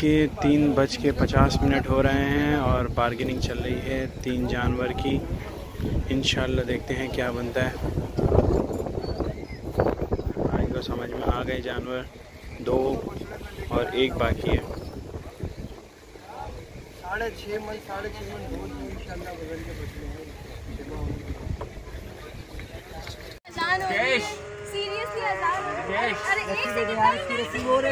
के 3:50 हो रहे हैं और बार्गेनिंग चल रही है 3 जानवर की। इंशाल्लाह देखते हैं क्या बनता है। भाई को समझ में आ गए जानवर, 2 और 1 बाकी है। 6.5 मन बहुत इंशाल्लाह बदल के बचने हैं। सीरियसली अजान। अरे एक सेकंड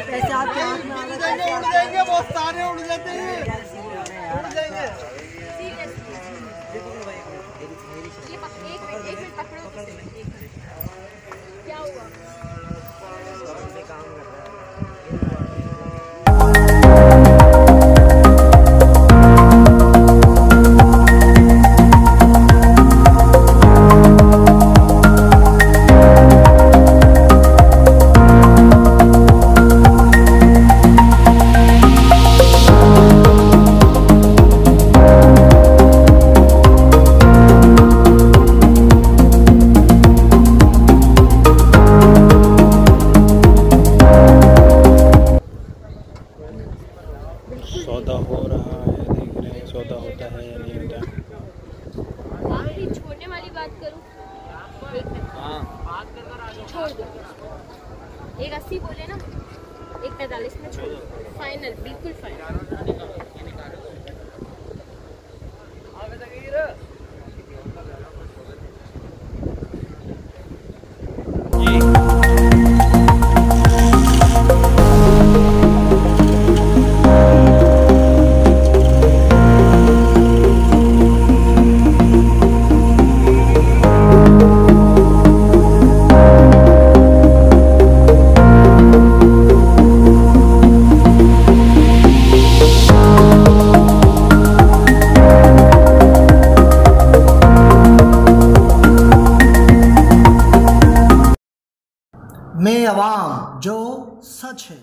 पैसे आपके हाथ में उड़ जाएंगे, बहुत सारे उड़ जाते हैं, उड़ जाएंगे। सीरियसली ये एक मिनट पकड़ो तो सही। क्या हुआ? काम कर रहा है। सौदा हो रहा है, देख रहे हैं सौदा होता है या नहीं होता। छोड़ने वाली बात करूं? हाँ छोड़ दो। 1.80 बोले ना, 1.45 में छोड़ दो। फाइनल, बिल्कुल फाइनल। मैं अवाम जो सच है।